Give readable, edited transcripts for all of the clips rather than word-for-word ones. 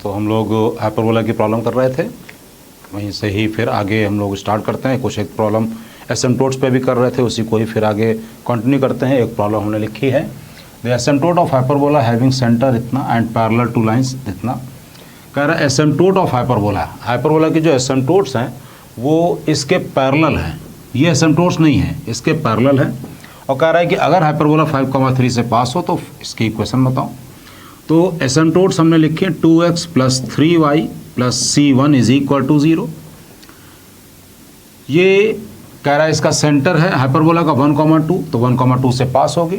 तो हम लोग हाइपरबोला की प्रॉब्लम कर रहे थे, वहीं से ही फिर आगे हम लोग स्टार्ट करते हैं। कुछ एक प्रॉब्लम एसिम्पटोट्स पे भी कर रहे थे, उसी को ही फिर आगे कंटिन्यू करते हैं। एक प्रॉब्लम हमने लिखी है, the asymptote of hyperbola having centre इतना एंड पैरेलल टू लाइंस इतना। कह रहा है एसिम्पटोट ऑफ हाइपरबोला, हाइपरबोला की जो एसिम्पटोट्स हैं वो इसके पैरेलल हैं, ये एसिम्पटोट्स नहीं है, इसके पैरेलल है। और कह रहा है कि अगर हाइपरबोला 5,3 से पास हो तो इसकी इक्वेशन बताओ। तो एसिम्पटोट्स हमने लिखे 2x + 3y + c1 = 0। ये कह रहा है इसका सेंटर है हाइपरबोला का 1,2, तो 1,2 से पास होगी,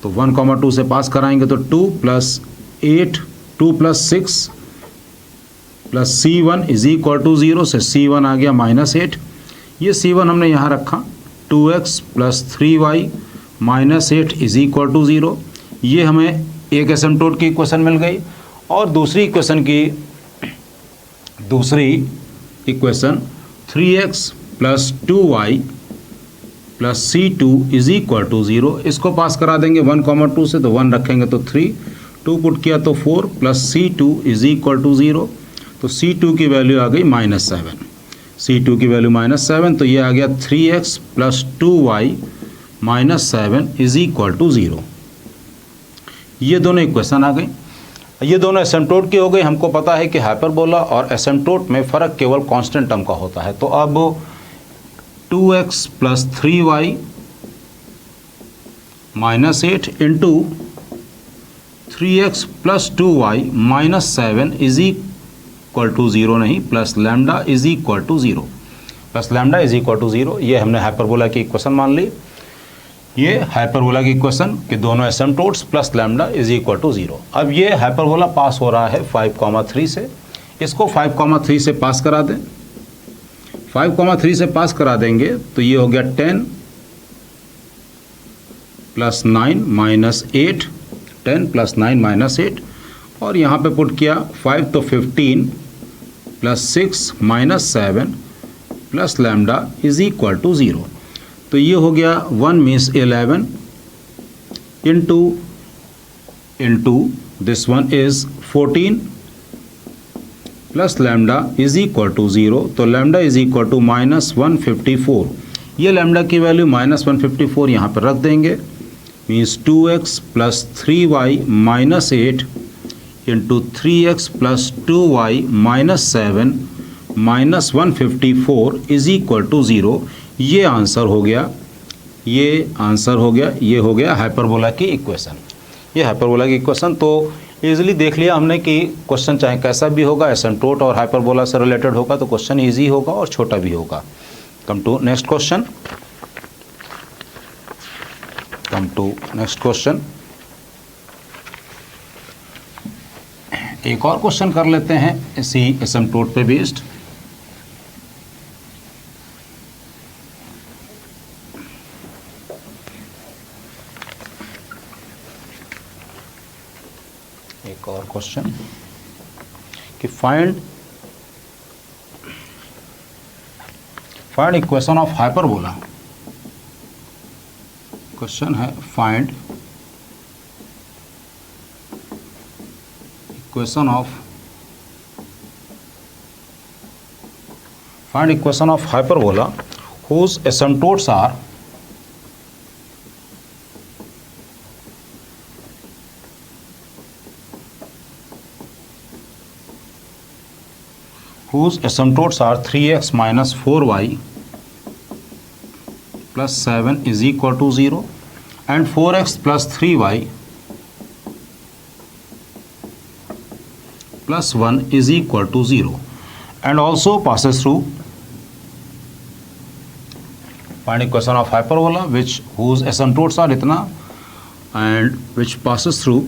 तो 1,2 से पास कराएंगे तो 2 + 8 2 + 6 + c1 = 0 से c1 आ गया -8। ये c1 हमने यहाँ रखा, 2x + 3y - 8 = 0। ये हमें एक एसिम्पटोट की इक्वेशन मिल गई। और दूसरी इक्वेशन 3x + 2y + c2 = 0। इसको पास करा देंगे 1,2 से, तो 1 रखेंगे तो 3, 2 पुट किया तो 4 + c2 = 0। तो c2 की वैल्यू आ गई -7, c2 की वैल्यू -7, तो ये आ गया 3x + 2y - 7 = 0। ये दोनों इक्वेशन आ गई, ये दोनों एसिम्पटोट की हो गई। हमको पता है कि हाइपरबोला और एसिम्पटोट में फ़र्क केवल कांस्टेंट टर्म का होता है। तो अब 2x + 3y - 8 into 3x + 2y - 7 = 0 नहीं, + लैम्डा = 0, + लैम्डा = 0। ये हमने हाइपरबोला की इक्वेशन मान ली। ये हाइपरबोला की इक्वेशन कि दोनों एसिम्पटोट्स + लैम्डा = 0। अब ये हाइपरबोला पास हो रहा है 5,3 से, इसको 5,3 से पास करा दें। 5,3 से पास करा देंगे तो ये हो गया 10 + 9 - 8, 10 + 9 - 8, और यहाँ पे पुट किया 5 तो 15 + 6 - 7 + लैम्डा = 0। तो ये हो गया 1 means 11 into this one is 14 + lambda = 0। तो लैम्डा = -154। ये लैम्डा की वैल्यू -154 यहाँ पर रख देंगे, means 2x + 3y - 8 into 3x + 2y - 7 -154 = 0। ये आंसर हो गया, ये आंसर हो गया, ये हो गया हाइपरबोला की इक्वेशन। ये हाइपरबोला की इक्वेशन तो इजीली देख लिया हमने कि क्वेश्चन चाहे कैसा भी होगा, एसिम्पटोट और हाइपरबोला से रिलेटेड होगा तो क्वेश्चन इजी होगा और छोटा भी होगा। Come to next question. एक और क्वेश्चन कर लेते हैं इसी एसिम्पटोट पे बेस्ड। एक और क्वेश्चन कि find equation of hyperbola. Question है find equation of hyperbola whose asymptotes are whose asymptotes are 3x - 4y + 7 = 0 and 4x + 3y + 1 = 0 and also passes through. Find equation of hyperbola whose asymptotes are इतना and which passes through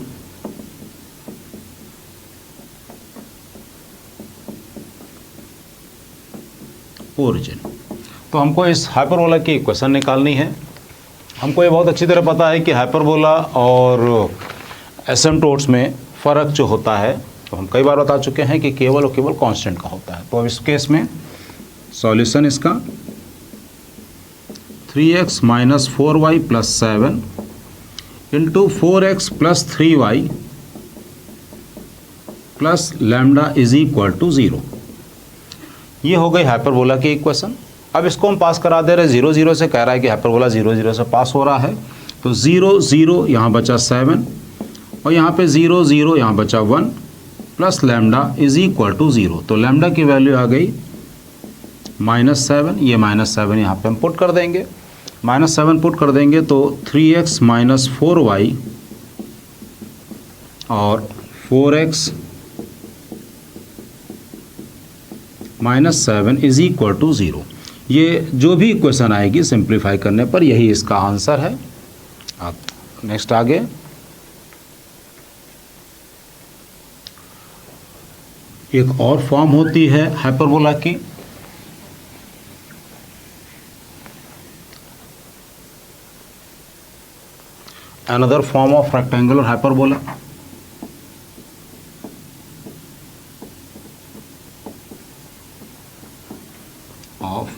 origin. तो हमको इस hyperbola की equation निकालनी है। हमको ये बहुत अच्छी तरह पता है कि हाइपरबोला और एसिम्पटोट्स में फ़र्क जो होता है, तो हम कई बार बता चुके हैं कि केवल और केवल कांस्टेंट का होता है। तो अब इस केस में सॉल्यूशन इसका 3x minus 4y plus 7 into 4x plus 3y plus lambda is equal to 0। ये हो गई हाइपरबोला की इक्वेशन। अब इसको हम पास करा दे रहे हैं 0 0 से, कह रहा है कि हाइपरबोला 0 0 से पास हो रहा है, तो 0 0 यहाँ बचा 7 और यहाँ पे 0 0 यहाँ बचा 1 plus lambda is equal to 0। तो लैम्डा की वैल्यू आ गई -7, ये -7 यहाँ पे हम पुट कर देंगे, -7 पुट कर देंगे तो 3x माइनस 4y और 4x minus 7 is equal to 0। ये जो भी इक्वेशन आएगी सिंप्लीफाई करने पर यही इसका आंसर है। अब नेक्स्ट आगे एक और फॉर्म होती है हाइपरबोला की, another form of rectangular hyperbola of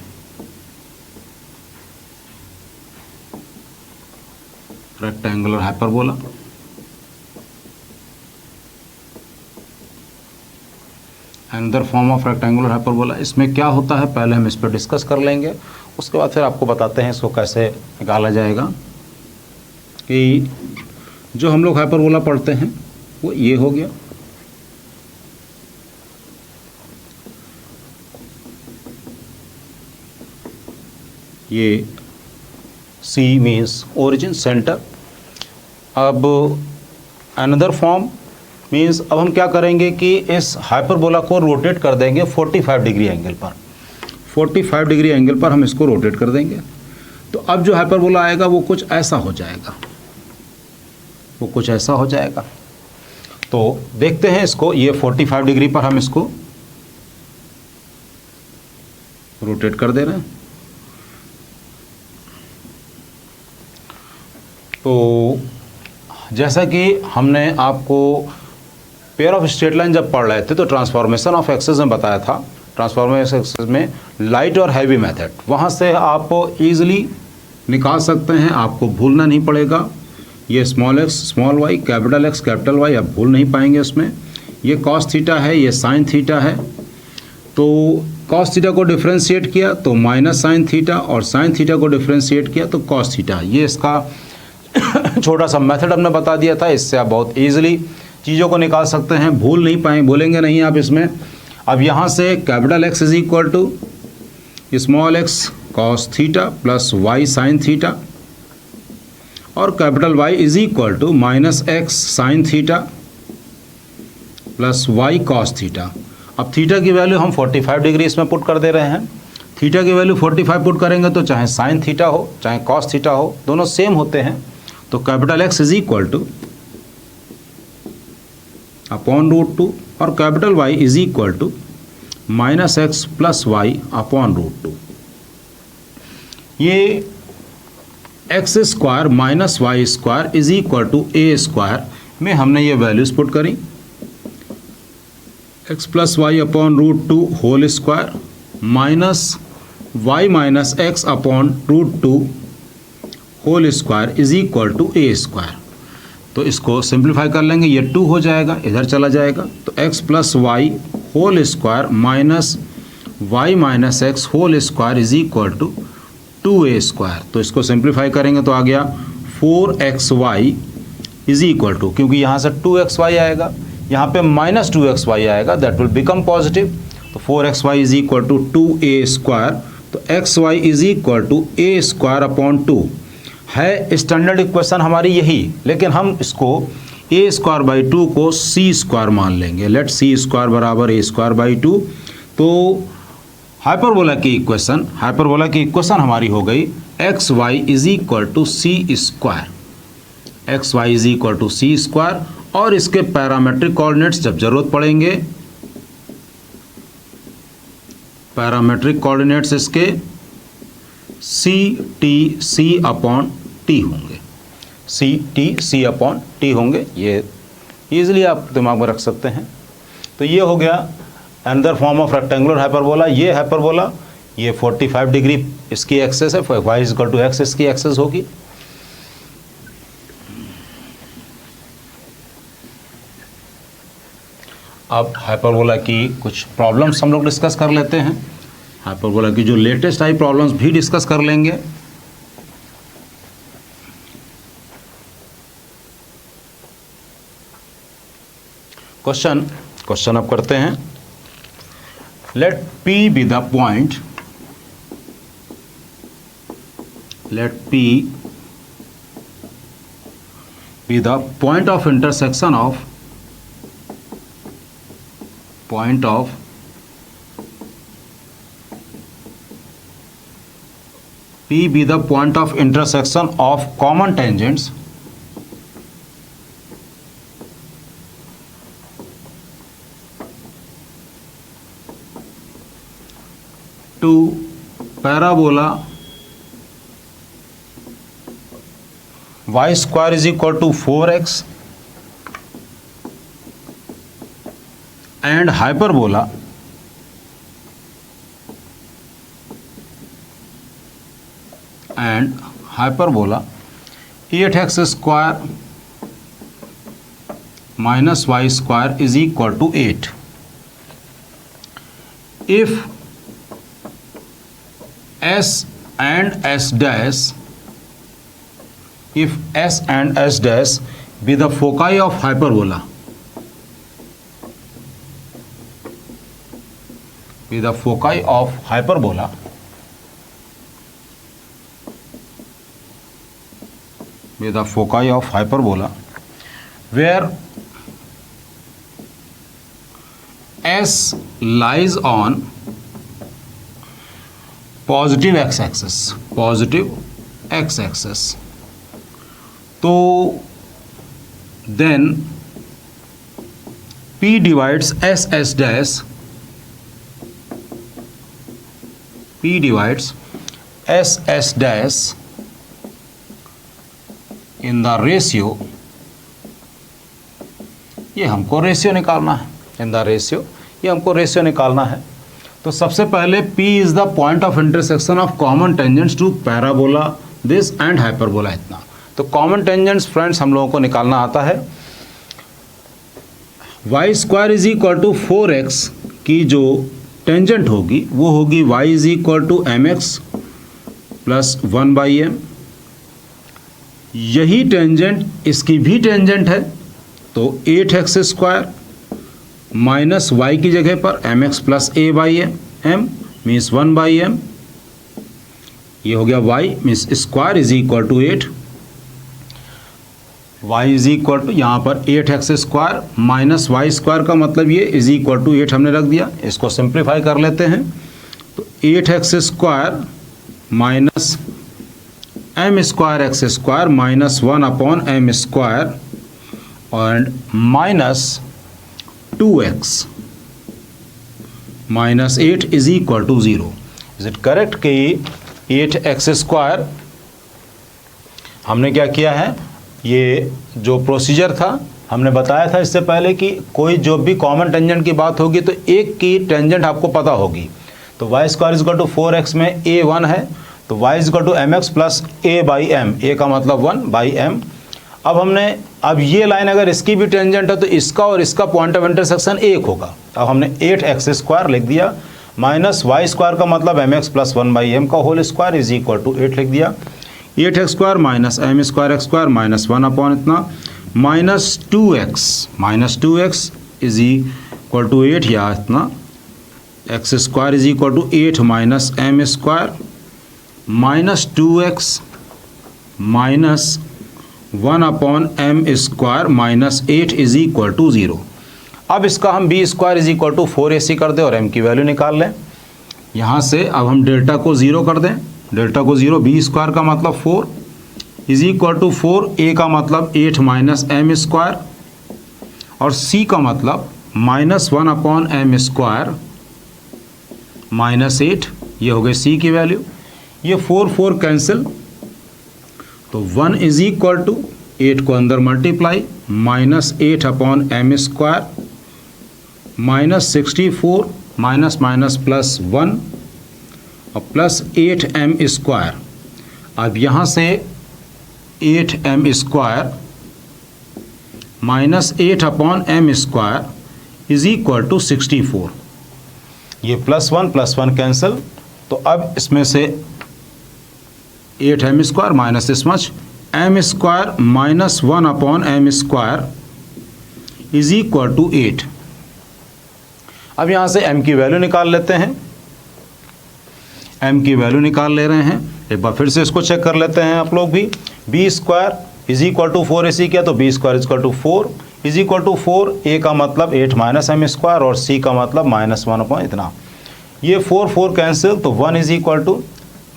rectangular hyperbola another form of rectangular hyperbola। इसमें क्या होता है पहले हम इस पर डिस्कस कर लेंगे, उसके बाद फिर आपको बताते हैं इसको कैसे निकाला जाएगा। कि जो हम लोग हाइपरबोला पढ़ते हैं वो ये हो गया, ये C मीन्स ओरिजिन सेंटर। अब अनदर फॉर्म मीन्स अब हम क्या करेंगे कि इस हाइपरबोला को रोटेट कर देंगे 45 डिग्री एंगल पर, 45 डिग्री एंगल पर हम इसको रोटेट कर देंगे। तो अब जो हाइपरबोला आएगा वो कुछ ऐसा हो जाएगा, वो कुछ ऐसा हो जाएगा। तो देखते हैं इसको, ये 45 डिग्री पर हम इसको रोटेट कर दे रहे हैं। तो जैसा कि हमने आपको पेयर ऑफ स्ट्रेट लाइन जब पढ़ रहे थे तो ट्रांसफॉर्मेशन ऑफ एक्सेस में बताया था, ट्रांसफॉर्मेशन एक्सेस में लाइट और हैवी मेथड, वहाँ से आप इजीली निकाल सकते हैं, आपको भूलना नहीं पड़ेगा। ये small X small Y, capital X capital Y, आप भूल नहीं पाएंगे उसमें। ये कॉस थीटा है, ये साइन थीटा है। तो कॉस थीटा को डिफ्रेंशिएट किया तो माइनस साइन थीटा, और साइन थीटा को डिफ्रेंशिएट किया तो कॉस थीटा। ये इसका छोटा सा मेथड हमने बता दिया था, इससे आप बहुत ईजिली चीज़ों को निकाल सकते हैं, भूल नहीं पाएंगे, भूलेंगे नहीं आप इसमें। अब यहाँ से capital X is equal to small X cos theta plus Y sine theta, और capital Y is equal to minus X sine theta plus Y cos theta. अब थीटा की वैल्यू हम 45 डिग्री इसमें पुट कर दे रहे हैं। थीटा की value 45 put करेंगे तो चाहे साइन थीटा हो चाहे कॉस थीटा हो, दोनों सेम होते हैं। तो capital X is equal to upon √2 और capital Y is equal to minus X plus Y upon √2। ये X square minus Y square is equal to A square में हमने ये वैल्यूज पुट करी, X plus Y upon √2 whole square minus Y minus X upon √2 whole square is equal to A square. तो इसको simplify कर लेंगे, ये 2 हो जाएगा, इधर चला जाएगा, तो X plus Y whole square minus Y minus X whole square is equal to 2a square. तो इसको सिंप्लीफाई करेंगे तो आ गया 4xy इज इक्वल टू, क्योंकि यहाँ से 2xy आएगा, यहाँ पे माइनस 2xy आएगा, दैट विल बिकम पॉजिटिव। तो 4xy is equal to 2a square. तो xy is equal to a square upon 2 है स्टैंडर्ड इक्वेशन हमारी यही, लेकिन हम इसको a स्क्वायर बाई 2 को c स्क्वायर मान लेंगे। लेट c स्क्वायर बराबर a स्क्वायर बाई 2। तो हाइपरबोला की इक्वेशन हमारी हो गई X Y is equal to C square, X Y is equal to C square, और इसके पैरामेट्रिक कोऑर्डिनेट्स जब जरूरत पड़ेंगे, पैरामेट्रिक कोऑर्डिनेट्स इसके सी अपॉन टी होंगे, सी अपॉन टी होंगे। ये ईजिली आप दिमाग में रख सकते हैं। तो ये हो गया another form of rectangular hyperbola. ये हाइपरबोला ये 45 डिग्री इसकी एक्सेस है, y इक्वल टू एक्स इसकी एक्सेस होगी। अब हाइपरबोला की कुछ प्रॉब्लम्स हम लोग डिस्कस कर लेते हैं। हाइपरबोला की जो लेटेस्ट आई प्रॉब्लम्स भी डिस्कस कर लेंगे। क्वेश्चन अब करते हैं। Let P be the point, let P be the point of intersection of P be the point of intersection of common tangents to parabola y square is equal to 4x and hyperbola 8x square minus y square is equal to 8. If S and S dash be the foci of hyperbola, where S lies on positive x-axis, तो then P divides S dash, in the ratio, ये हमको ratio निकालना है, ये हमको ratio निकालना है। तो सबसे पहले P is the point of intersection of common tangents to parabola this and hyperbola, इतना। तो कॉमन टेंजेंट्स फ्रेंड्स हम लोगों को निकालना आता है। y square is equal to 4x की जो टेंजेंट होगी वो होगी y is equal to mx plus 1/m। यही टेंजेंट इसकी भी टेंजेंट है, तो 8x स्क्वायर माइनस y की जगह पर mx plus a/m means 1/m, ये हो गया y means square is equal to 8, y is equal to यहाँ पर 8x square minus y square का मतलब ये इज इक्वल टू 8 हमने रख दिया। इसको सिंप्लीफाई कर लेते हैं, तो 8x square minus m square x square minus 1/m square and minus 2x minus 8 is equal to 0। Is it correct कि 8x स्क्वायर हमने क्या किया है, ये जो प्रोसीजर था हमने बताया था इससे पहले कि कोई जो भी कॉमन टेंजेंट की बात होगी तो एक की टेंजेंट आपको पता होगी। तो y square is equal to 4x में a 1 है, तो y is equal to mx plus a/m, a का मतलब 1/m। अब ये लाइन अगर इसकी भी टेंजेंट है तो इसका और इसका पॉइंट ऑफ इंटरसेक्शन एक होगा। अब हमने 8x स्क्वायर लिख दिया माइनस y स्क्वायर का मतलब mx प्लस 1/m का whole square is equal to 8 लिख दिया। 8x square minus m square x square minus 1/, इतना minus 2x is equal to 8, या इतना x square is equal to 8 minus m square minus 2x minus 1/m square minus 8 is equal to 0। अब इसका हम b square is equal to 4ac कर दें और m की वैल्यू निकाल लें। यहाँ से अब हम डेल्टा को 0 कर दें, डेल्टा को 0, b स्क्वायर का मतलब 4 इज इक्वल टू 4, a का मतलब 8 माइनस m स्क्वायर और c का मतलब माइनस 1/m स्क्वायर माइनस 8, ये हो गई c की वैल्यू। ये 4 कैंसिल, तो 1 इज इक्वल टू 8 को अंदर multiply minus 8/m square minus 64 minus minus plus 1 और प्लस 8m²। अब यहाँ से 8m² minus 8/m² is equal to 64। ये प्लस वन कैंसिल, तो अब इसमें से 8m² minus this much m² minus 1/m² is equal to 8। अब यहाँ से m की वैल्यू निकाल लेते हैं। m की वैल्यू निकाल ले रहे हैं, एक बार फिर से इसको चेक कर लेते हैं आप लोग भी। b² is equal to 4 ac किया तो b² is equal to 4 is equal to 4। a का मतलब 8 माइनस m² और c का मतलब -1 इतना। ये 4 कैंसिल, तो 1 is equal to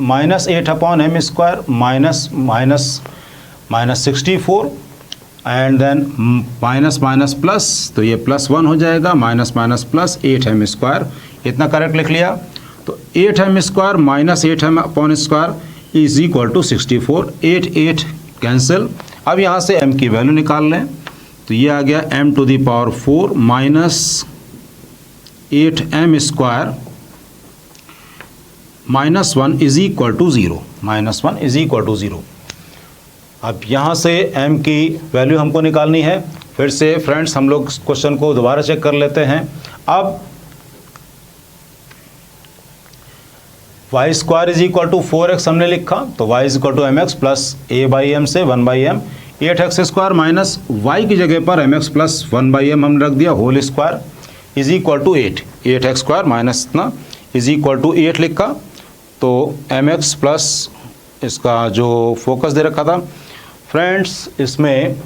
minus 8/m² minus 64 and then minus minus plus, तो ये +1 हो जाएगा, माइनस माइनस प्लस 8m², इतना करेक्ट लिख लिया। तो 8m² minus 8m² is equal to 64। 8 cancel. अब यहाँ से m की वैल्यू निकाल लें, तो ये आ गया m⁴ minus 8m² -1 is equal to 0, -1 is equal to 0। अब यहाँ से m की वैल्यू हमको निकालनी है। फिर से फ्रेंड्स हम लोग क्वेश्चन को दोबारा चेक कर लेते हैं। अब y² is equal to 4x हमने लिखा, तो y is equal to mx plus a/m से 1/m। 8x² माइनस y की जगह पर mx प्लस 1/m हमने रख दिया whole square is equal to 8। 8x² minus इतना इज इक्वल टू 8 लिखा, तो mx प्लस इसका जो फोकस दे रखा था फ्रेंड्स इसमें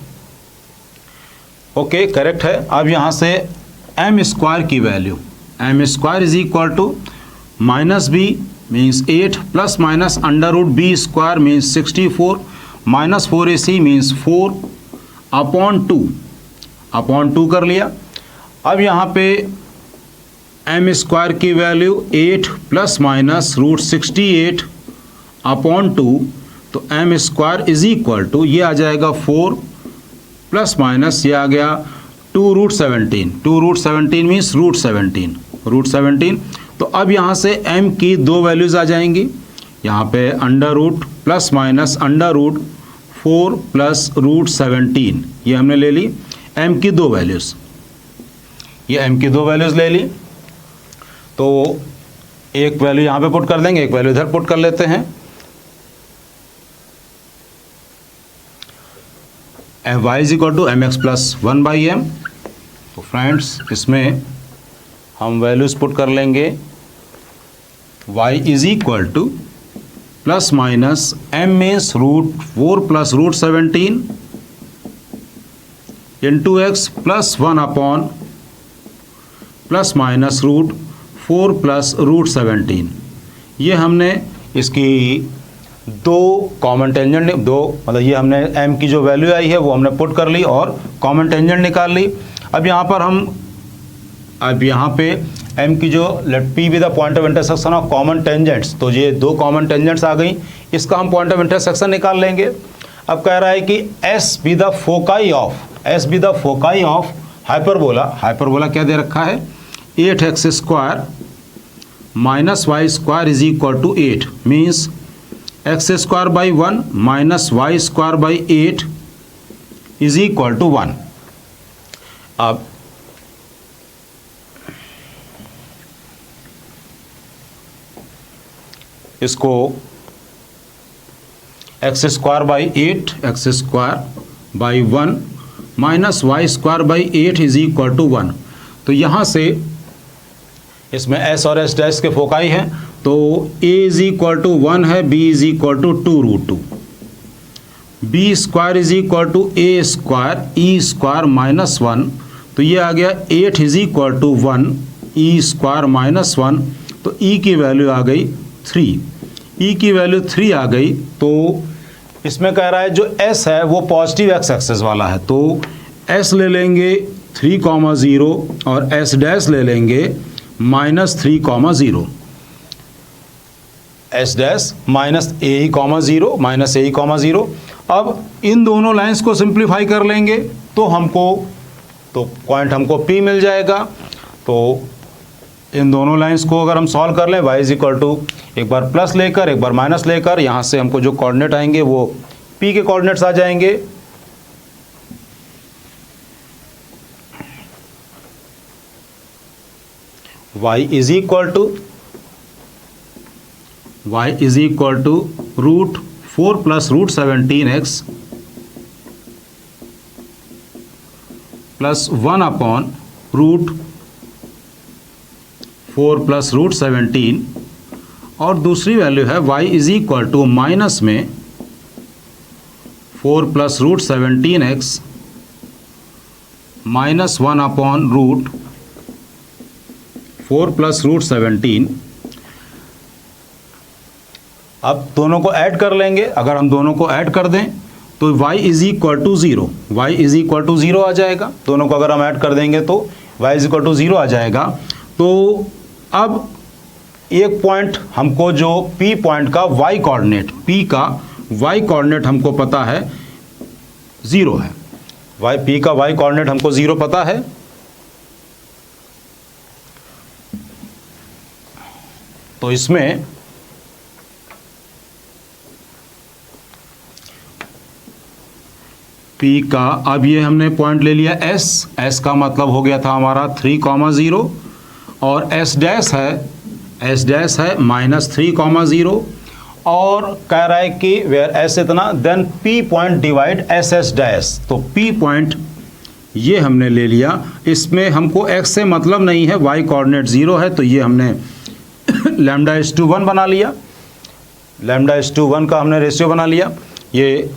ओके करेक्ट है। अब यहाँ से m² की value m² is equal to -b means 8 plus minus √b² means 64 minus 4ac means 4/2 कर लिया। अब यहाँ पे m² की वैल्यू 8 प्लस माइनस √68/2, तो m² इज इक्वल टू ये आ जाएगा 4 प्लस माइनस ये आ गया 2√17। 2√17 मीन्स √17। तो अब यहाँ से m की दो वैल्यूज़ आ जाएंगी। यहाँ पे √ प्लस माइनस √4 प्लस √17 ये हमने ले ली m की दो वैल्यूज़। ये m की दो वैल्यूज़ ले ली, तो एक वैल्यू यहाँ पे पुट कर देंगे, एक वैल्यू इधर पुट कर लेते हैं। y is equal to mx plus 1/m। तो फ्रेंड्स इसमें हम वैल्यूज़ पुट कर लेंगे। y is equal two plus minus m means √4 plus √17 into x plus 1 plus minus √4 plus √17। ये हमने इसकी दो कॉमन टेंजेंट मतलब ये हमने m की जो वैल्यू आई है वो हमने पुट कर ली और कॉमन टेंजेंट निकाल ली। अब यहाँ पे m की जो let p be the point of intersection of common tangents, तो ये दो कॉमन टेंजेंट्स आ गई, इसका हम पॉइंट ऑफ इंटरसेक्शन निकाल लेंगे। अब कह रहा है कि s be the foci of hyperbola क्या दे रखा है 8x² minus y² is equal to 8 means x² by 1 minus y² by 8 is equal to 1। अब इसको x² by 1 minus y² by 8 is equal to 1। तो यहाँ से इसमें s और s डैश के फोकाई हैं, तो a इज इक्वल टू 1 है, b is equal to 2√2, b² is equal to a² minus 1, तो ये आ गया 8 is equal to 1 e² minus 1, तो e की वैल्यू आ गई 3। e की वैल्यू 3 आ गई, तो इसमें कह रहा है जो s है वो पॉजिटिव x एक्सेस वाला है, तो s ले लेंगे 3,0 और s डैश ले लेंगे -3,0, s डैश -a,0 अब इन दोनों लाइंस को सिंप्लीफाई कर लेंगे तो पॉइंट हमको p मिल जाएगा। तो इन दोनों लाइंस को अगर हम सॉल्व कर लें y इज इक्वल टू एक बार प्लस लेकर एक बार माइनस लेकर यहाँ से हमको जो कोऑर्डिनेट आएंगे वो p के कोऑर्डिनेट्स आ जाएंगे। y is equal to root 4 plus root 17x plus 1 upon root 4 plus root 17, और दूसरी वैल्यू है y is equal to minus में 4 plus root 17x minus 1 upon root 4 plus root 17। अब दोनों को ऐड कर लेंगे। अगर हम दोनों को ऐड कर दें तो y is equal to 0, y is equal to 0 आ जाएगा। दोनों को अगर हम ऐड कर देंगे तो y इज इक्वल टू 0 आ जाएगा। तो अब एक पॉइंट हमको जो P पॉइंट का y कोऑर्डिनेट, P का y कोऑर्डिनेट हमको पता है 0 है। P का y कोऑर्डिनेट हमको 0 पता है। तो इसमें P का, अब ये हमने पॉइंट ले लिया S का मतलब हो गया था हमारा 3,0 और S डैश है माइनस 3,0 और कह रहा है कि वेयर S इतना then P point divide SS dash. तो P पॉइंट ये हमने ले लिया। इसमें हमको X से मतलब नहीं है, Y कोऑर्डिनेट 0 है, तो ये हमने λ/1 बना लिया। λ/1 का हमने रेशियो बना लिया, ये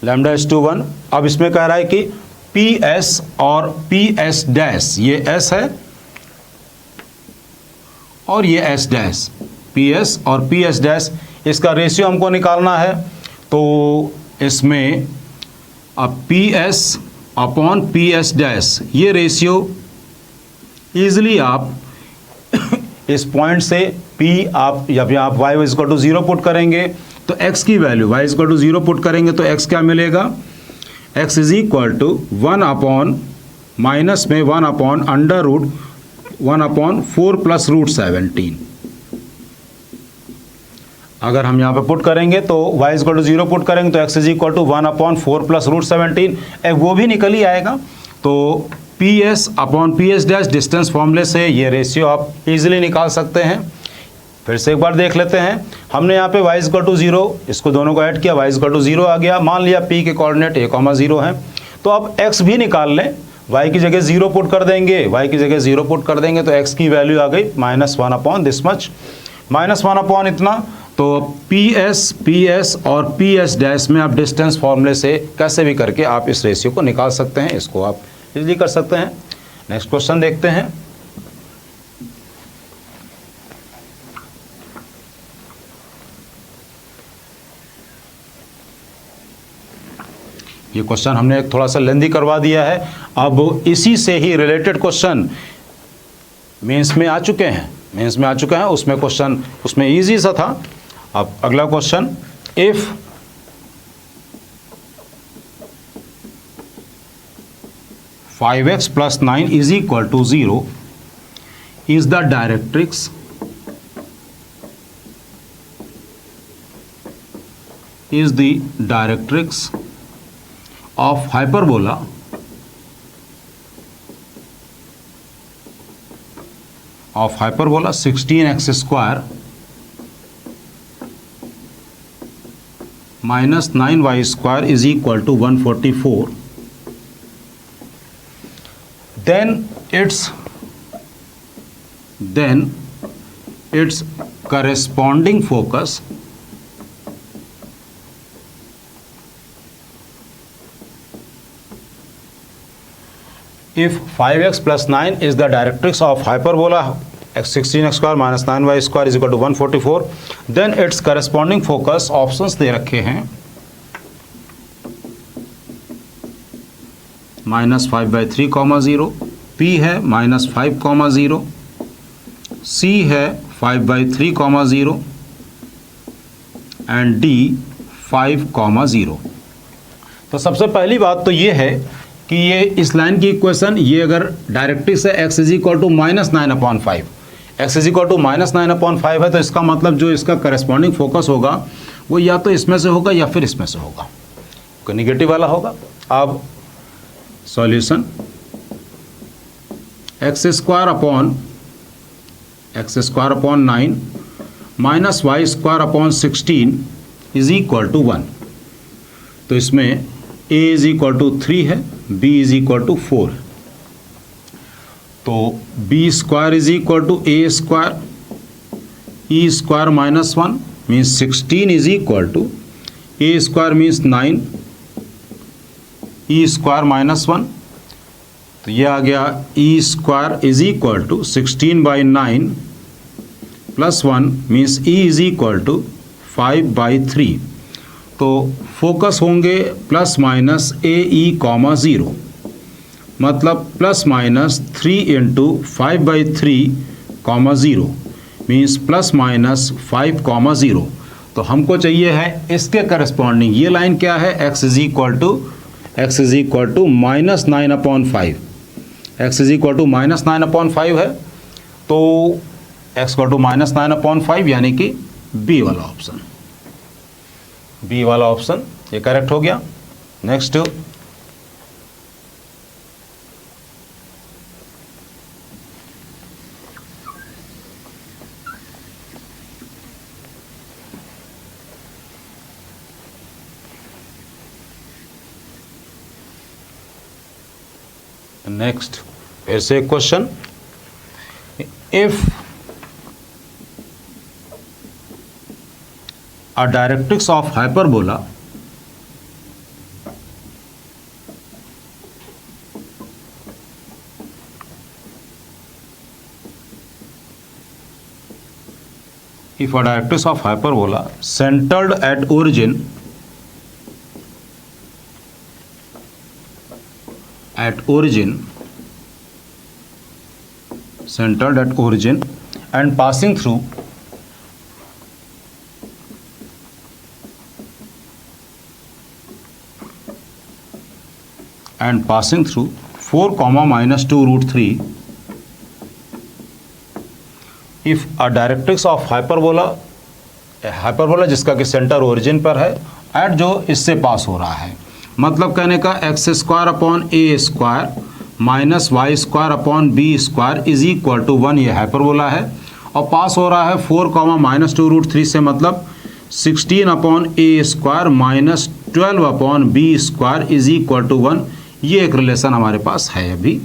λ/1। अब इसमें कह रहा है कि PS और PS डैश, ये S है और ये S डैश, PS और PS डैश, इसका रेशियो हमको निकालना है। तो इसमें अब PS अपॉन PS डैश, ये रेशियो ईजिली आप इस पॉइंट से P आप जब यहाँ आप y इक्वल टू 0 पुट करेंगे तो x की value y equal to 0 put करेंगे तो x क्या मिलेगा, x is equal to 1 upon minus में 1 upon under root 1 upon 4 plus root 17। अगर हम यहाँ पे पुट करेंगे तो y इक्वल टू 0 पुट करेंगे तो x is equal to 1 upon 4 plus root 17, वो भी निकल ही आएगा। तो PS upon PS dash distance फॉर्मूले से ये रेशियो आप इजीली निकाल सकते हैं। फिर से एक बार देख लेते हैं। हमने यहाँ पे y इक्वल टू 0, इसको दोनों को ऐड किया, y इक्वल टू 0 आ गया। मान लिया P के कोऑर्डिनेट a,0 है, तो अब x भी निकाल लें। y की जगह 0 पुट कर देंगे, y की जगह 0 पुट कर देंगे तो x की वैल्यू आ गई -1 अपॉन दिस मच, -1 अपॉन इतना। तो PS और PS डैश में आप डिस्टेंस फॉर्मूले से कैसे भी करके आप इस रेशियो को निकाल सकते हैं, इसको आप इजीली कर सकते हैं। नेक्स्ट क्वेश्चन देखते हैं। ये क्वेश्चन हमने थोड़ा सा लेंदी करवा दिया है। अब इसी से ही रिलेटेड क्वेश्चन मेंस में आ चुके हैं, उसमें क्वेश्चन उसमें इजी सा था। अब अगला question, if five x plus 9 is equal to 0 is the directrix of hyperbola of hyperbola 16x square minus 9y square is equal to 144, then its corresponding focus if 5x plus 9 is the directrix of hyperbola 16x square minus 9y square is equal to 144, then its corresponding focus options दे रखे हैं -5/3, P है -5, C है 5/3, and D 5, 0। तो सबसे पहली बात तो ये है कि ये इस लाइन की इक्वेशन, ये अगर डायरेक्ट्रिक्स है x is equal to -9/5, x is equal to -9/5 है, तो इसका मतलब जो इसका करस्पॉन्डिंग फोकस होगा वो या तो इसमें से होगा या फिर इसमें से होगा, कोई निगेटिव वाला होगा। अब solution x square upon 9 minus Y square upon 16 is equal to 1। तो इसमें a इज इक्वल टू 3 है, b इज इक्वल टू 4 है, तो b square is equal to a square, e square minus 1 means 16 is equal to a square means 9, e square minus 1, तो ये आ गया e square is equal to 16/9 plus 1 means e is equal to 5/3। तो focus होंगे plus minus AE, 0, मतलब plus minus 3 into 5/3, 0 means plus minus 5, 0। तो हमको चाहिए है इसके करस्पॉन्डिंग, ये लाइन क्या है, x is equal to -9/5, x is equal to -9/5 है, तो x इक्वल टू -9/5 यानी कि बी वाला ऑप्शन ये करेक्ट हो गया। नेक्स्ट फिर से एक question, if a directrix of hyperbola centered at origin and passing through and passing through 4, -2√3, if a directrix of hyperbola जिसका कि सेंटर ओरिजिन पर है एट जो इससे पास हो रहा है, मतलब कहने का x square upon a square minus Y square upon b square is equal to 1, ये हाइपरबोला है और पास हो रहा है 4, -2√3 से, मतलब 16 upon a square minus 12 upon b square is equal to 1। ये एक रिलेशन हमारे पास है, अभी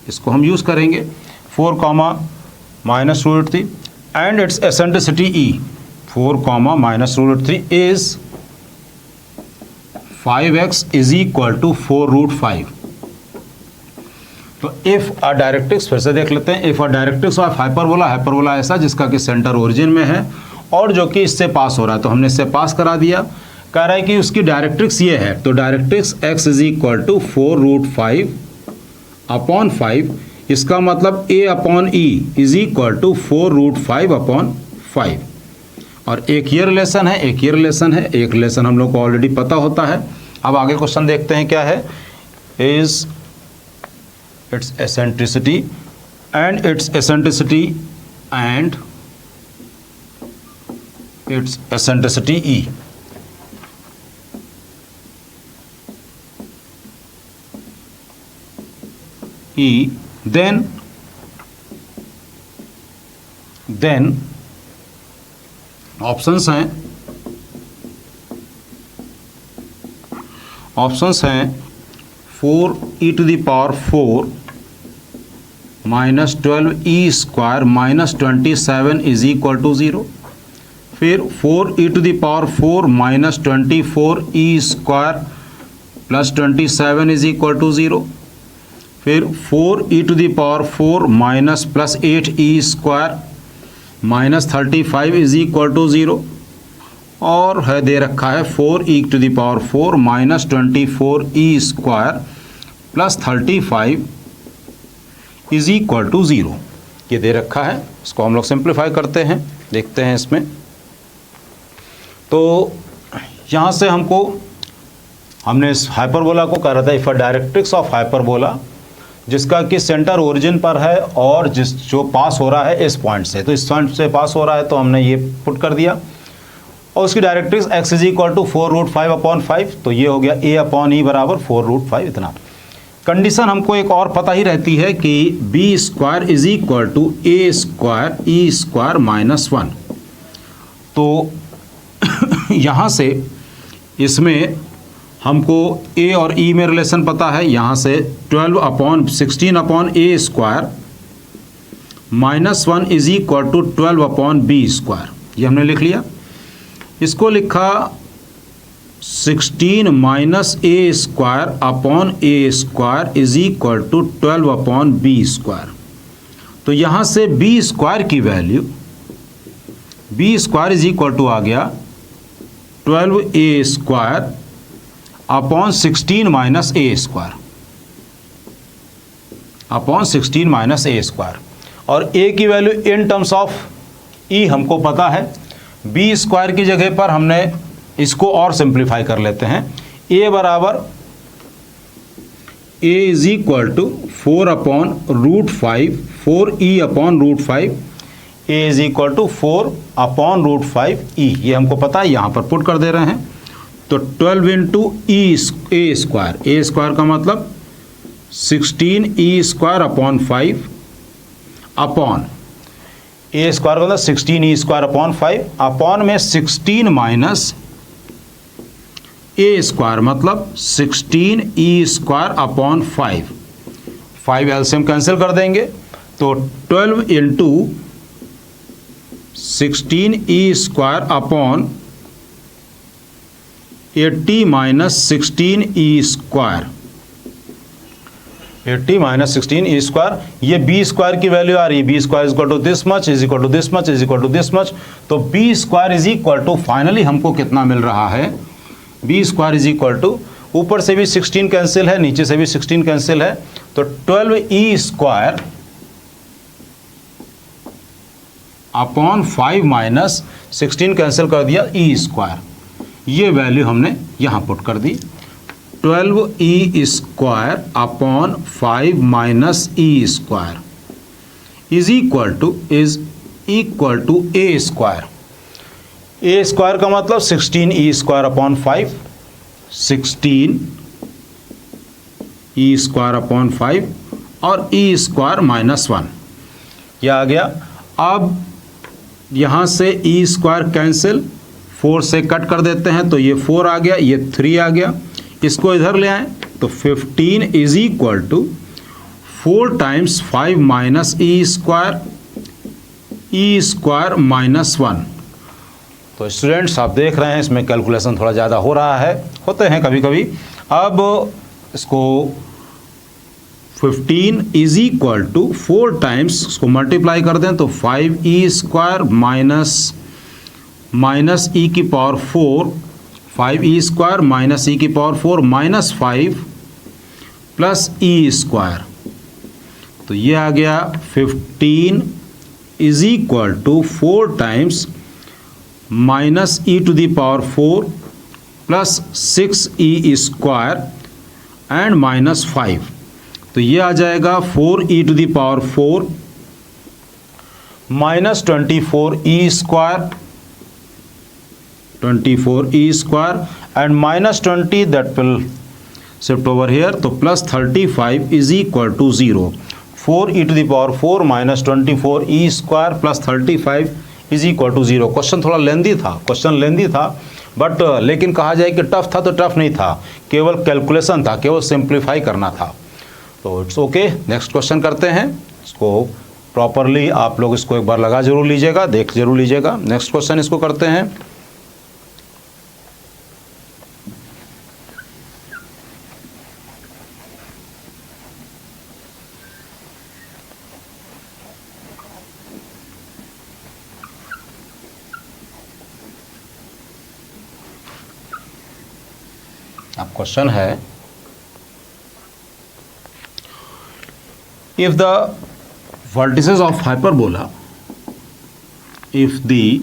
इसको हम यूज़ करेंगे। 4, -√3 and its eccentricity E, 4, -√3 is 5x is equal to 4√5। तो इफ अ डायरेक्ट्रिक्स, फिर से देख लेते हैं, if a directrix of hyperbola ऐसा जिसका कि सेंटर ओरिजिन में है और जो कि इससे पास हो रहा है, तो हमने इससे पास करा दिया। कह रहा है कि उसकी डायरेक्ट्रिक्स ये है, तो directrix x is equal to 4√5 upon 5, इसका मतलब a upon e is equal to 4√5 upon 5। और एक ये रिलेशन है, एक रिलेशन हम लोग को ऑलरेडी पता होता है। अब आगे क्वेश्चन देखते हैं क्या है, is it's eccentricity and its eccentricity E, then options हैं 4e⁴ -12e square -27 is equal to 0, फिर 4e⁴ -24e square +27 is equal to 0, फिर 4e⁴ minus +8e square -35 is equal to 0, और है दे रखा है 4e⁴ -24e square +35 is equal to 0, ये दे रखा है। इसको हम लोग सिंप्लीफाई करते हैं, देखते हैं इसमें। तो यहाँ से हमने इस हाइपरबोला को कह रहा था, if a directrix of hyperbola जिसका कि सेंटर ओरिजिन पर है और जो पास हो रहा है इस पॉइंट से, तो इस पॉइंट से पास हो रहा है तो हमने ये पुट कर दिया। और उसकी directrix x is equal to 4√5/5, तो ये हो गया a/e बराबर 4√5 इतना। कंडीशन हमको एक और पता ही रहती है कि b² is equal to a² e² -1। तो यहाँ से इसमें हमको a और e में रिलेशन पता है, यहाँ से 16/a² -1 is equal to 12/b², ये हमने लिख लिया। इसको लिखा 16 -a² is equal to 12/b²। तो यहाँ से b² की value b² is equal to आ गया 12a² अपॉन 16 -a²। और a की value in terms of e हमको पता है, b² की जगह पर हमने इसको और सिंप्लीफाई कर लेते हैं। a बराबर a is equal to 4/√5 4e/√5, a is equal to 4/√5e, ये हमको पता है, यहाँ पर पुट कर दे रहे हैं। तो 12 इंटू a² का मतलब 16e²/5 अपॉन a² का मतलब 16e²/5 अपॉन में 16 माइनस a² मतलब 16e²/5। 5 एलसीएम कैंसिल कर देंगे, तो 12 into 16e² upon 80 minus 16e², 80 minus 16e², ये b² की वैल्यू आ रही है, b² is equal to this much is equal to this much is equal to this much. तो b² is equal to finally हमको कितना मिल रहा है, b² इज इक्वल टू, ऊपर से भी 16 कैंसिल है, नीचे से भी 16 कैंसिल है, तो 12e² अपॉन 5 माइनस 16 कैंसिल कर दिया e², ये वैल्यू हमने यहाँ पुट कर दी। 12e² upon 5 minus e² is equal to a²। a² का मतलब 16e²/5, 16e²/5 और e² -1, यह आ गया। अब यहाँ से e² कैंसिल, 4 से कट कर देते हैं, तो ये 4 आ गया, ये 3 आ गया, इसको इधर ले आए तो 15 is equal to 4 times 5 minus e² -1। तो स्टूडेंट्स आप देख रहे हैं इसमें कैलकुलेशन थोड़ा ज़्यादा हो रहा है, होते हैं कभी कभी। अब इसको 15 इज इक्वल टू 4 टाइम्स, इसको मल्टीप्लाई कर दें तो 5e² माइनस e की पावर 4, 5e² माइनस e की पावर 4 माइनस 5 प्लस e², तो ये आ गया 15 is equal to 4 times minus e to the power 4 plus 6e² and minus 5, तो ये आ जाएगा 4e to the power 4 minus 24e² and minus 20, that will shift over here, तो plus 35 is equal to 0। 4e to the power 4 minus 24e² plus 35 is equal to 0। Question थोड़ा lengthy था, but लेकिन कहा जाए कि टफ था तो tough नहीं था, केवल कैलकुलेशन था, केवल सिंप्लीफाई करना था, तो इट्स ओके। नेक्स्ट क्वेश्चन करते हैं, इसको प्रॉपरली आप लोग इसको एक बार लगा जरूर लीजिएगा, देख जरूर लीजिएगा। नेक्स्ट क्वेश्चन इसको करते हैं। अब क्वेश्चन है, if the vertices of hyperbola, if the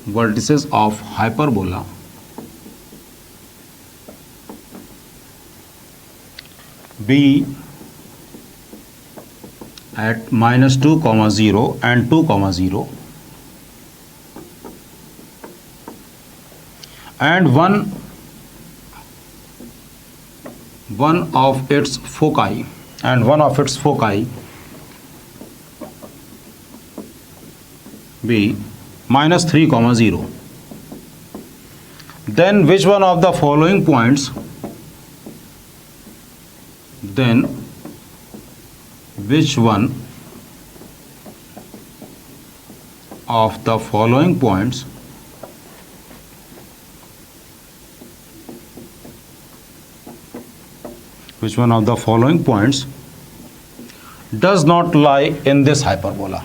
vertices of hyperbola B at -2, 0 and 2, 0, and one of its foci, be -3, 0. Then which one of the following points does not lie in this hyperbola?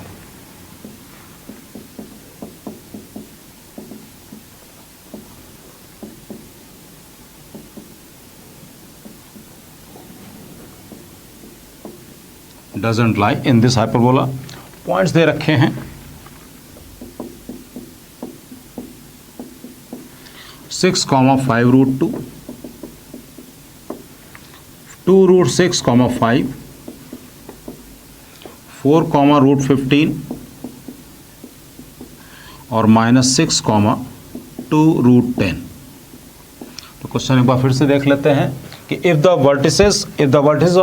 Doesn't lie in this hyperbola. Points दे रखे हैं। 6, 5√2, 2√6, 5, 4, √15 और -6, 2√10। तो question एक बार फिर से देख लेते हैं कि if the vertices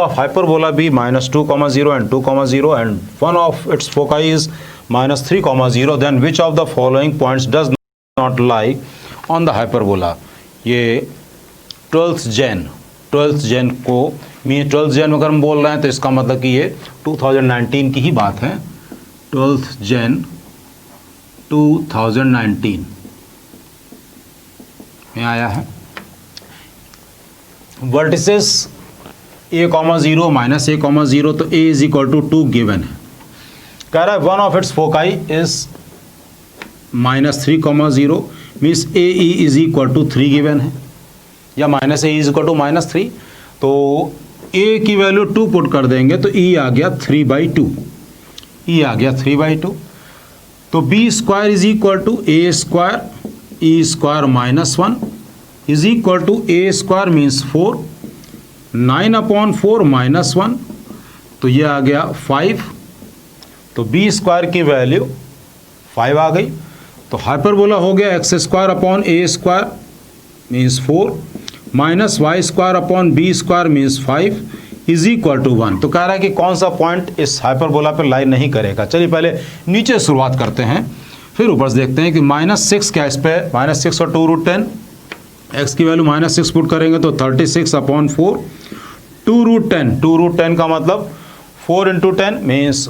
of hyperbola be -2, 0 and 2, 0 and one of its foci is -3, 0, then which of the following points does not lie on the hyperbola? ये 12th Jan को 12th Jan अगर हम बोल रहे हैं तो इसका मतलब कि ये 2019 की ही बात है। 12th Jan 2019 में आया है। वर्टिसेस a, 0 -a, 0, तो a is equal to 2 given है। कह रहा है one of its foci is -3, 0, means a e is equal to 3 given है, या -a इज इक्वल टू -3, तो a की वैल्यू 2 पुट कर देंगे तो e आ गया 3/2, e आ गया 3/2। तो b square is equal to a square e square -1 is equal to a square means 4, 9/4 -1, तो ये आ गया 5, तो b स्क्वायर की वैल्यू 5 आ गई। तो हाइपरबोला हो गया x square upon a square means 4 minus Y square upon b square means 5 is equal to 1। तो कह रहा है कि कौन सा पॉइंट इस हाइपरबोला पर लाई नहीं करेगा। चलिए पहले नीचे शुरुआत करते हैं, फिर ऊपर से देखते हैं कि -6 क्या इस पे, -6 और 2√10, x की वैल्यू -6 पुट करेंगे तो 36/4, 2√10 का मतलब 4 × 10 means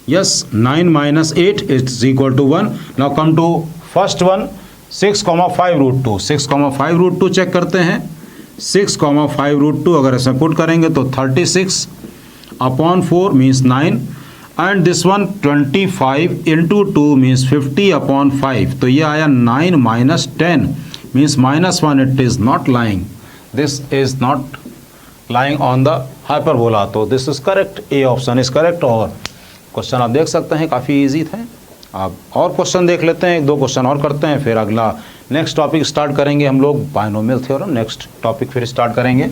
yes 9 - 8 is equal to 1। now come to first one 6, 5√2, 6, 5√2 check करते हैं। 6, 5√2 अगर ऐसा पुट करेंगे तो 36/4 means 9, and this one 25 × 2 means 50/5, तो ये आया 9 - 10 means -1। It is not lying, this is not lying on the hyperbola, तो this is correct, A option is correct. और क्वेश्चन आप देख सकते हैं काफ़ी इजी थे। आप और क्वेश्चन देख लेते हैं, 1-2 क्वेश्चन और करते हैं, फिर अगला नेक्स्ट टॉपिक स्टार्ट करेंगे हम लोग, बायनोमियल थ्योरम नेक्स्ट टॉपिक फिर स्टार्ट करेंगे।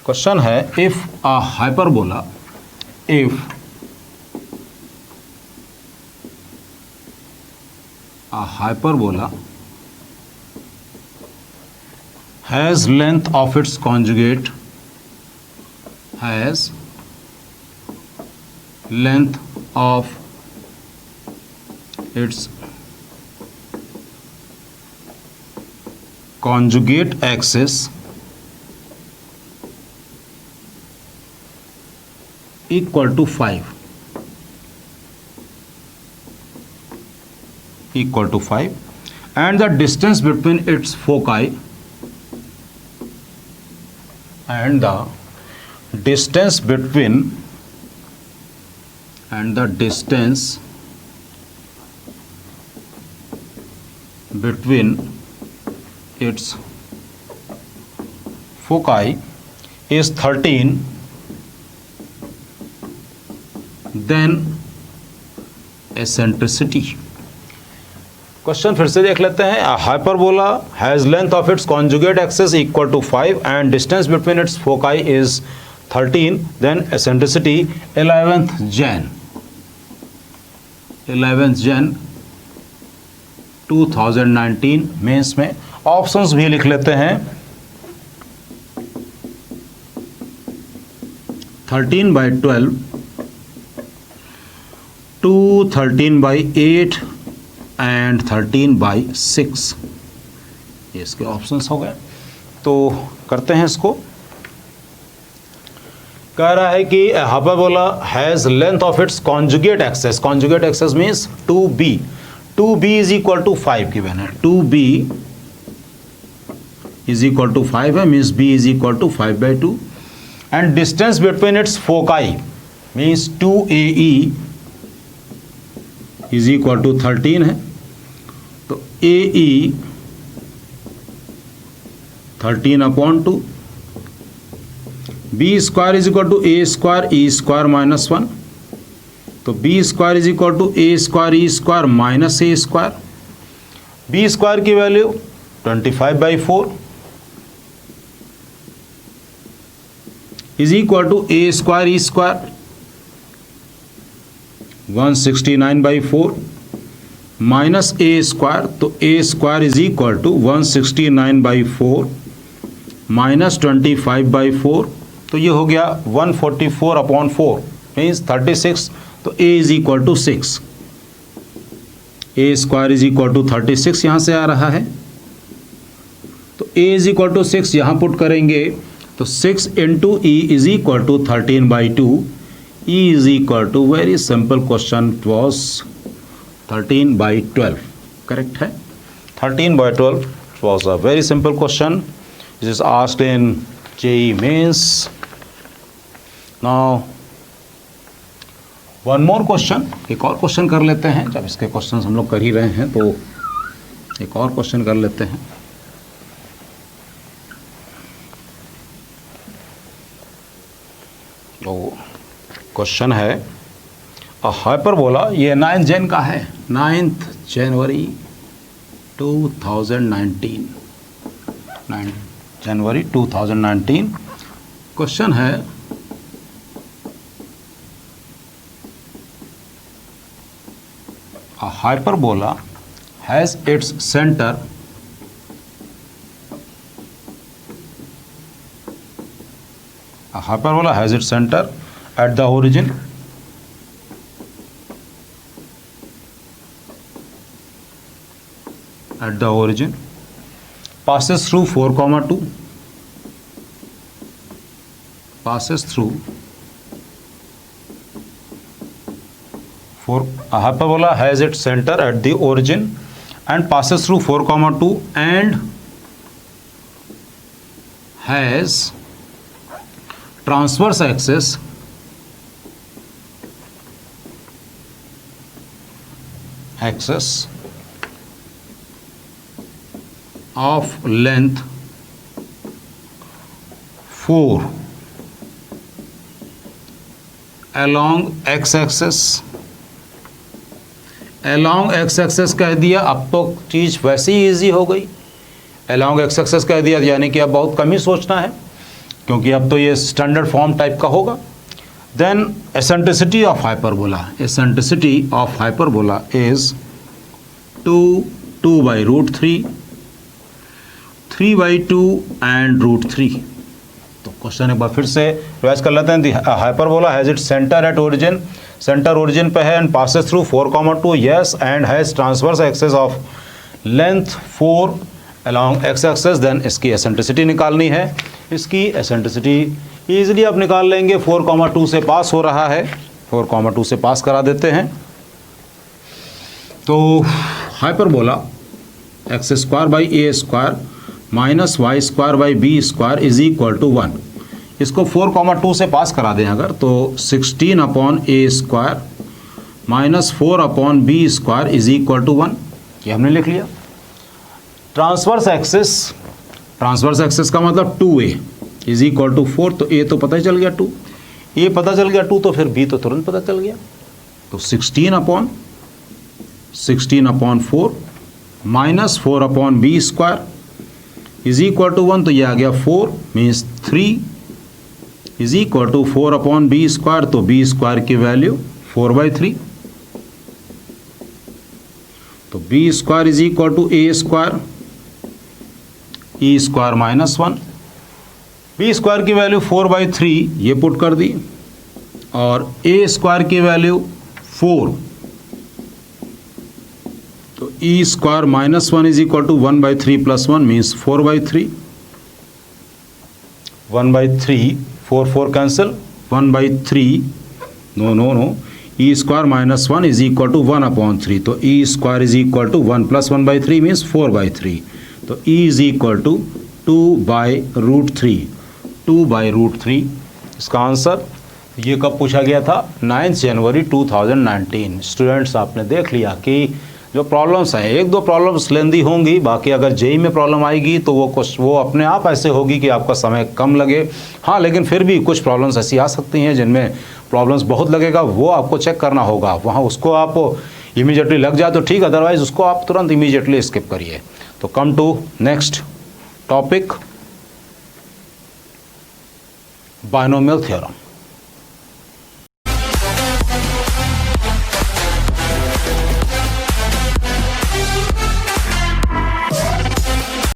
क्वेश्चन है if a hyperbola, if a hyperbola has length of its conjugate, has length of its conjugate axis equal to 5, equal to 5, and the distance between its foci, and the distance between its foci is 13, then eccentricity. Question फिर से देख लेते हैं. Hyperbola has length of its conjugate axis equal to 5 and distance between its foci is 13, then eccentricity 11th Jan 2019 mains में. Options भी लिख लेते हैं. 13/12 to 13/8 एंड 13/6 ये इसके ऑप्शंस हो गए. तो करते हैं इसको. कह रहा है कि hyperbola has length of its conjugate axis. Conjugate axis means 2b is equal to 5 given है. 2b इज इक्वल टू 5 है, means b is equal to 5/2 and distance between its foci means 2ae is equal to 13 है. तो AE 13/2, B square is equal to A square E square -1. तो B square is equal to A square E square minus A square. B square की value 25/4 is equal to A square E square 169/4 minus A square. तो A square is equal to 169/4 minus 25/4. तो ये हो गया 144/4 means 36. तो A is equal to 6. A square is equal to 36 यहाँ से आ रहा है. तो A इज इक्वल टू 6 यहाँ पुट करेंगे तो 6 into E is equal to 13/2. E is equal to very simple question, it was 13/12. Correct है. 13/12 was a very simple question. It is asked in JEE Mains. Now one more question. एक और question कर लेते हैं. जब इसके question हम लोग कर ही रहे हैं तो एक और क्वेश्चन कर लेते हैं. तो क्वेश्चन है हाइपरबोला, ये 9 जन का है. 9th January 2019. 9 जनवरी 2019. क्वेश्चन है hyperbola has its centre hyperbola has its center at the origin passes through 4,2 hyperbola has its center at the origin and passes through 4,2 and has transverse axis of length 4 along x-axis. along x-axis कह दिया. अब तो चीज़ वैसे ही easy हो गई. along x-axis कह दिया यानी कि अब बहुत कम ही सोचना है क्योंकि अब तो ये स्टैंडर्ड फॉर्म टाइप का होगा. Then eccentricity of hyperbola. Eccentricity of hyperbola is 2/√3, 3/2 and √3. तो क्वेश्चन एक बार फिर से रिवाइज कर लेते हैं. Hyperbola has it centre at origin. Centre origin पे है and passes through 4,2 yes and has transverse axis of length 4 along x axis. Then इसकी एसेंट्रिसिटी निकालनी है. इसकी एसेंट्रिसिटी ईजिली आप निकाल लेंगे. 4,2 से पास हो रहा है. 4,2 से पास करा देते हैं. तो hyperbola x² - y² is equal to 1. इसको 4,2 से पास करा दें अगर तो 16/a² - 4/b² is equal to 1. ये हमने लिख लिया. ट्रांसवर्स एक्सिस का मतलब 2a. इज इक्वल टू 4, तो ए तो पता ही चल गया 2, ए पता चल गया 2 तो फिर बी तो तुरंत पता चल गया। तो 16/4 minus 4/b square is equal to 1, तो ये आ गया 4 means 3 is equal to 4/b square, तो b स्क्वायर की वैल्यू 4/3, तो b square is equal to a square e square minus 1, b square की वैल्यू 4/3 ये पुट कर दी, और a स्क्वायर की वैल्यू 4, तो e square minus 1 is equal to 1/3 plus 1 means 4/3, 1/3 4 cancel, 1/3 no e square minus 1 is equal to 1/3, तो e square is equal to 1 plus 1/3 means 4/3, तो e is equal to 2/√3, 2/√3 इसका answer. ये कब पूछा गया था? 9 जनवरी 2019। स्टूडेंट्स आपने देख लिया कि जो प्रॉब्लम्स हैं, एक दो प्रॉब्लम्स लेंदी होंगी, बाकी अगर जेई में प्रॉब्लम आएगी तो वो अपने आप ऐसे होगी कि आपका समय कम लगे। हाँ, लेकिन फिर भी कुछ प्रॉब्लम्स ऐसी आ सकती हैं जिनमें प्रॉब्लम्स बहुत लगेगा, वो आपको चेक करना होगा। वहाँ उसको आप इमीडिएटली लग जाए तो ठीक, अदरवाइज उसको आप तुरंत इमीडिएटली स्किप करिए। तो come to next topic, binomial theorem.